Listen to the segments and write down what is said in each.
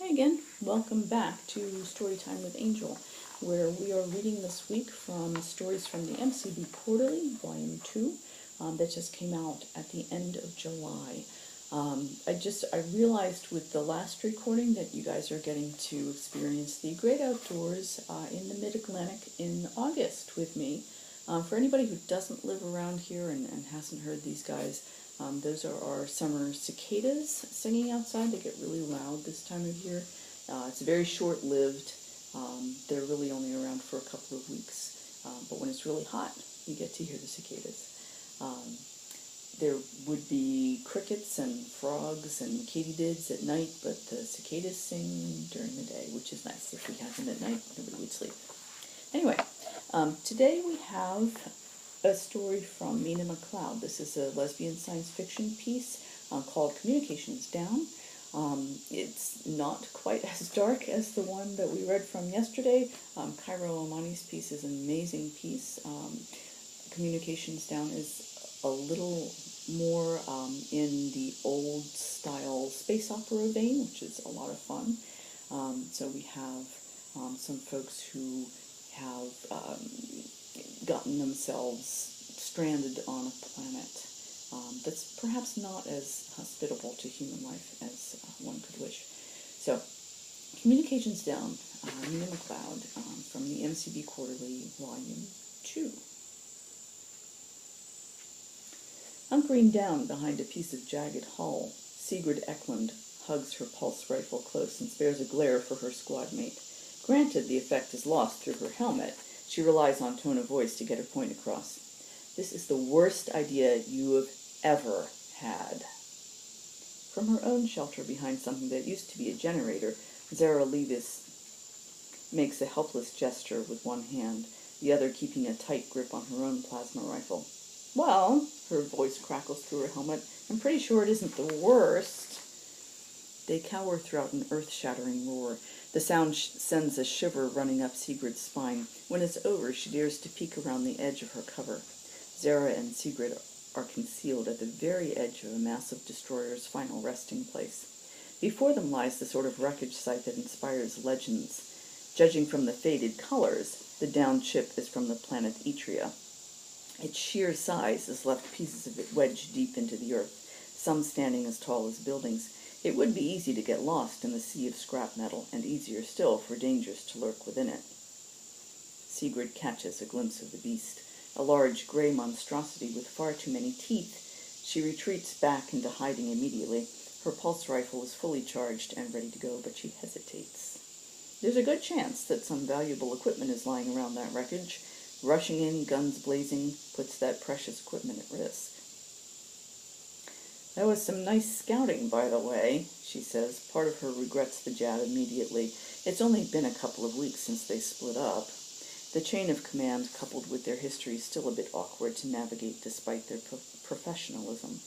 Hi again, welcome back to Storytime with Angel, where we are reading this week from stories from the MCB Quarterly, Volume 2, that just came out at the end of July. I realized with the last recording that you guys are getting to experience the great outdoors in the Mid-Atlantic in August with me. For anybody who doesn't live around here and hasn't heard these guys, those are our summer cicadas singing outside. They get really loud this time of year. It's very short-lived. They're really only around for a couple of weeks. But when it's really hot, you get to hear the cicadas. There would be crickets and frogs and katydids at night, but the cicadas sing during the day, which is nice. If we had them at night, nobody would sleep. Anyway, today we have a story from Mina McLeod. This is a lesbian science fiction piece called Communications Down. It's not quite as dark as the one that we read from yesterday. Cairo Omani's piece is an amazing piece. Communications Down is a little more in the old style space opera vein, which is a lot of fun. So we have some folks who have gotten themselves stranded on a planet that's perhaps not as hospitable to human life as one could wish. So, Communications Down, Mina McLeod, from the MCB Quarterly, Volume 2. Hunkering down behind a piece of jagged hull, Sigrid Eklund hugs her pulse rifle close and spares a glare for her squad mate. Granted, the effect is lost through her helmet. She relies on tone of voice to get her point across. This is the worst idea you have ever had. From her own shelter behind something that used to be a generator, Zara Levis makes a helpless gesture with one hand, the other keeping a tight grip on her own plasma rifle. Well, her voice crackles through her helmet, I'm pretty sure it isn't the worst. They cower throughout an earth-shattering roar. The sound sends a shiver running up Sigrid's spine. When it's over, she dares to peek around the edge of her cover. Zara and Sigrid are concealed at the very edge of a massive destroyer's final resting place. Before them lies the sort of wreckage site that inspires legends. Judging from the faded colors, the downed ship is from the planet Etria. Its sheer size has left pieces of it wedged deep into the earth, some standing as tall as buildings. It would be easy to get lost in the sea of scrap metal, and easier still for dangers to lurk within it. Sigrid catches a glimpse of the beast, a large gray monstrosity with far too many teeth. She retreats back into hiding immediately. Her pulse rifle is fully charged and ready to go, but she hesitates. There's a good chance that some valuable equipment is lying around that wreckage. Rushing in, guns blazing, puts that precious equipment at risk. That was some nice scouting, by the way, she says. Part of her regrets the jab immediately. It's only been a couple of weeks since they split up. The chain of command, coupled with their history, is still a bit awkward to navigate despite their professionalism.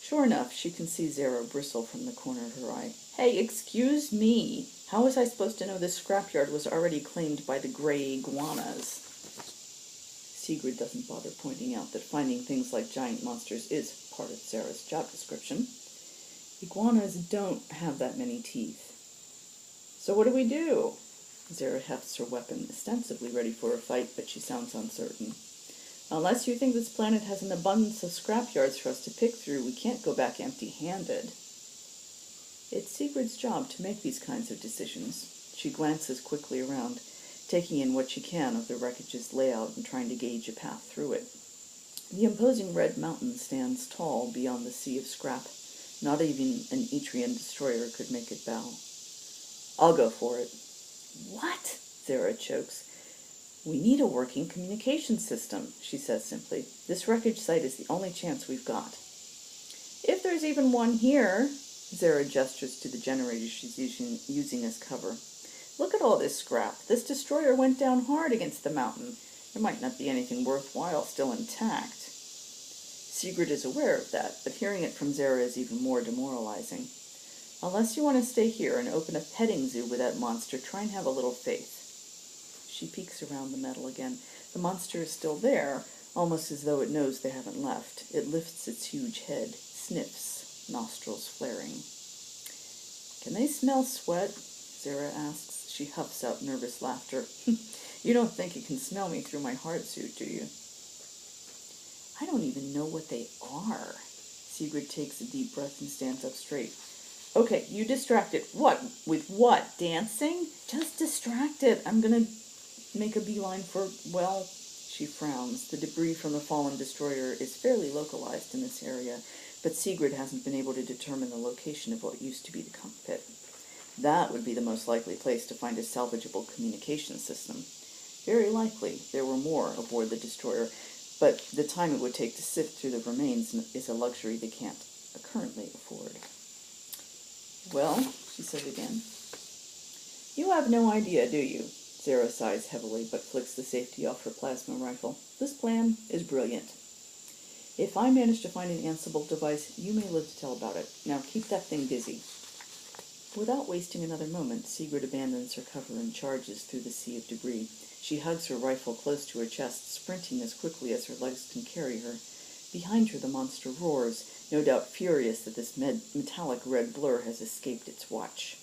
Sure enough, she can see Zara bristle from the corner of her eye. Hey, excuse me! How was I supposed to know this scrapyard was already claimed by the gray iguanas? Sigrid doesn't bother pointing out that finding things like giant monsters is part of Zara's job description. Iguanas don't have that many teeth. So what do we do? Zara hefts her weapon, ostensibly ready for a fight, but she sounds uncertain. Unless you think this planet has an abundance of scrapyards for us to pick through, we can't go back empty-handed. It's Sigrid's job to make these kinds of decisions. She glances quickly around, taking in what she can of the wreckage's layout and trying to gauge a path through it. The imposing red mountain stands tall beyond the sea of scrap. Not even an Etrian destroyer could make it bow. I'll go for it. What? Zara chokes. We need a working communication system, she says simply. This wreckage site is the only chance we've got. If there's even one here, Zara gestures to the generator she's using as cover. Look at all this scrap. This destroyer went down hard against the mountain. There might not be anything worthwhile still intact. Sigrid is aware of that, but hearing it from Zara is even more demoralizing. Unless you want to stay here and open a petting zoo with that monster, try and have a little faith. She peeks around the metal again. The monster is still there, almost as though it knows they haven't left. It lifts its huge head, sniffs, nostrils flaring. Can they smell sweat? Zara asks. She huffs out nervous laughter. You don't think you can smell me through my hard suit, do you? I don't even know what they are. Sigrid takes a deep breath and stands up straight. Okay, you distracted. What? With what? Dancing? Just distracted. I'm gonna make a beeline for, well, she frowns. The debris from the fallen destroyer is fairly localized in this area, but Sigrid hasn't been able to determine the location of what used to be the cockpit. That would be the most likely place to find a salvageable communication system. Very likely there were more aboard the destroyer, but the time it would take to sift through the remains is a luxury they can't currently afford. Well, she said again. You have no idea, do you? Zara sighs heavily, but flicks the safety off her plasma rifle. This plan is brilliant. If I manage to find an Ansible device, you may live to tell about it. Now keep that thing busy. Without wasting another moment, Sigrid abandons her cover and charges through the sea of debris. She hugs her rifle close to her chest, sprinting as quickly as her legs can carry her. Behind her, the monster roars, no doubt furious that this metallic red blur has escaped its watch.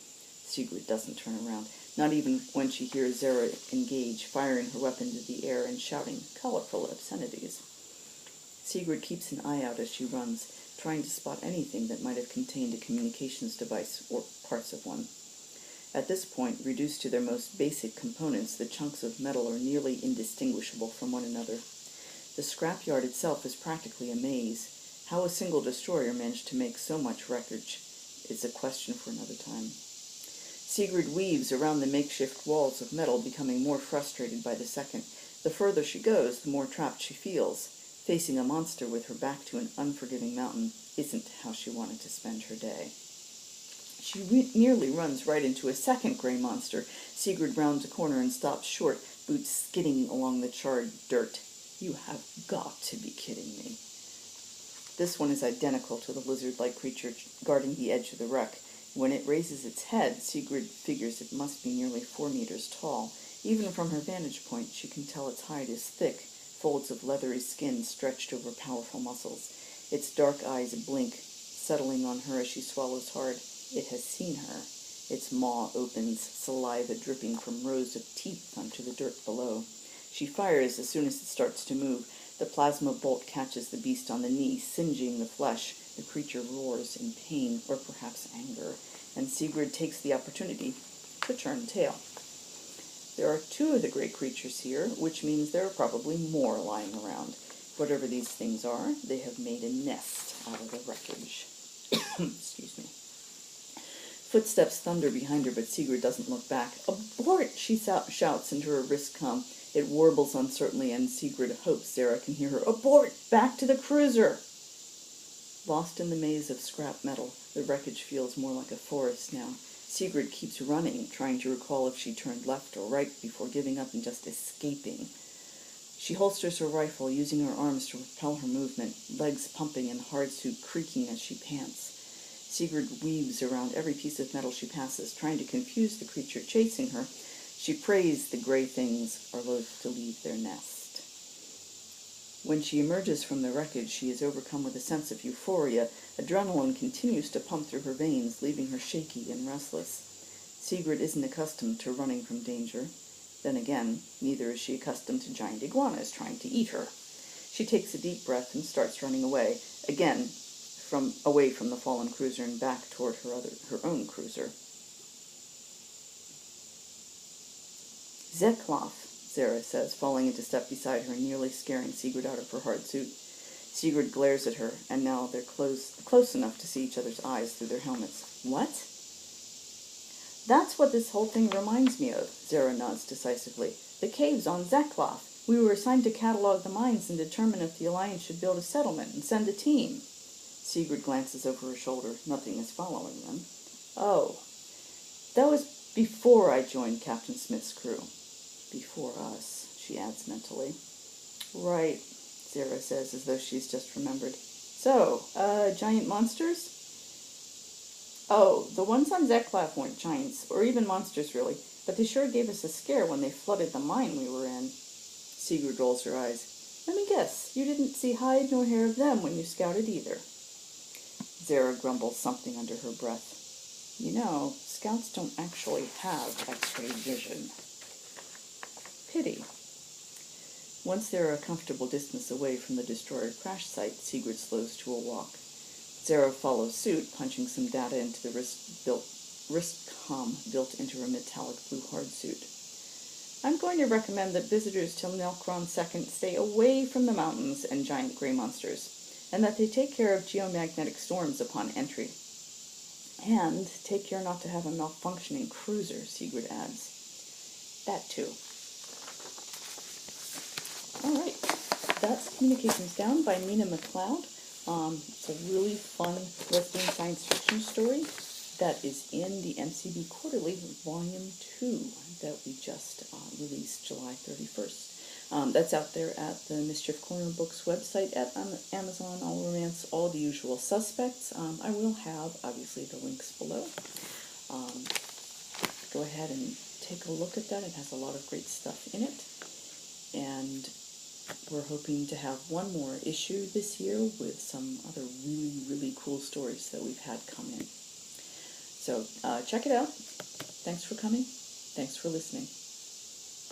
Sigrid doesn't turn around, not even when she hears Zara engage, firing her weapon into the air and shouting colorful obscenities. Sigrid keeps an eye out as she runs, trying to spot anything that might have contained a communications device or parts of one. At this point, reduced to their most basic components, the chunks of metal are nearly indistinguishable from one another. The scrapyard itself is practically a maze. How a single destroyer managed to make so much wreckage is a question for another time. Sigrid weaves around the makeshift walls of metal, becoming more frustrated by the second. The further she goes, the more trapped she feels. Facing a monster with her back to an unforgiving mountain isn't how she wanted to spend her day. She nearly runs right into a second gray monster. Sigrid rounds a corner and stops short, boots skidding along the charred dirt. You have got to be kidding me. This one is identical to the lizard-like creature guarding the edge of the wreck. When it raises its head, Sigrid figures it must be nearly 4 meters tall. Even from her vantage point, she can tell its hide is thick, folds of leathery skin stretched over powerful muscles. Its dark eyes blink, settling on her as she swallows hard. It has seen her. Its maw opens, saliva dripping from rows of teeth onto the dirt below. She fires as soon as it starts to move. The plasma bolt catches the beast on the knee, singeing the flesh. The creature roars in pain, or perhaps anger, and Sigrid takes the opportunity to turn tail. There are 2 of the great creatures here, which means there are probably more lying around. Whatever these things are, they have made a nest out of the wreckage. Excuse me. Footsteps thunder behind her, but Sigrid doesn't look back. Abort! She shouts into her wrist com. It warbles uncertainly, and Sigrid hopes Zara can hear her. Abort! Back to the cruiser! Lost in the maze of scrap metal, the wreckage feels more like a forest now. Sigrid keeps running, trying to recall if she turned left or right before giving up and just escaping. She holsters her rifle, using her arms to propel her movement, legs pumping and hard suit creaking as she pants. Sigrid weaves around every piece of metal she passes, trying to confuse the creature chasing her. She prays the gray things are loath to leave their nest. When she emerges from the wreckage, she is overcome with a sense of euphoria. Adrenaline continues to pump through her veins, leaving her shaky and restless. Sigrid isn't accustomed to running from danger. Then again, neither is she accustomed to giant iguanas trying to eat her. She takes a deep breath and starts running away, again away from the fallen cruiser and back toward her own cruiser. Zeklov, Zara says, falling into step beside her and nearly scaring Sigrid out of her hard suit. Sigrid glares at her, and now they're close enough to see each other's eyes through their helmets. What? That's what this whole thing reminds me of, Zara nods decisively. The caves on Zeklov. We were assigned to catalog the mines and determine if the Alliance should build a settlement and send a team. Sigrid glances over her shoulder. Nothing is following them. Oh, that was before I joined Captain Smith's crew. Before us, she adds mentally. Right, Zara says, as though she's just remembered. So, giant monsters? Oh, the ones on Zeklov weren't giants, or even monsters, really, but they sure gave us a scare when they flooded the mine we were in. Sigrid rolls her eyes. Let me guess, you didn't see hide nor hair of them when you scouted either. Zara grumbles something under her breath. You know, scouts don't actually have X-ray vision. Pity. Once they're a comfortable distance away from the destroyer crash site, Sigurd slows to a walk. Zero follows suit, punching some data into the wrist-com built into her metallic blue hardsuit. I'm going to recommend that visitors to Nelkron 2nd stay away from the mountains and giant gray monsters, and that they take care of geomagnetic storms upon entry. And take care not to have a malfunctioning cruiser, Sigurd adds. That too. Alright, that's Communications Down by Nina McLeod. It's a really fun lesbian science fiction story that is in the MCB Quarterly Volume 2 that we just released July 31st. That's out there at the Mischief Corner Books website, at Amazon, All Romance, all the usual suspects. I will have, obviously, the links below. Go ahead and take a look at that. It has a lot of great stuff in it. And we're hoping to have one more issue this year with some other really, really cool stories that we've had come in. So check it out. Thanks for coming. Thanks for listening.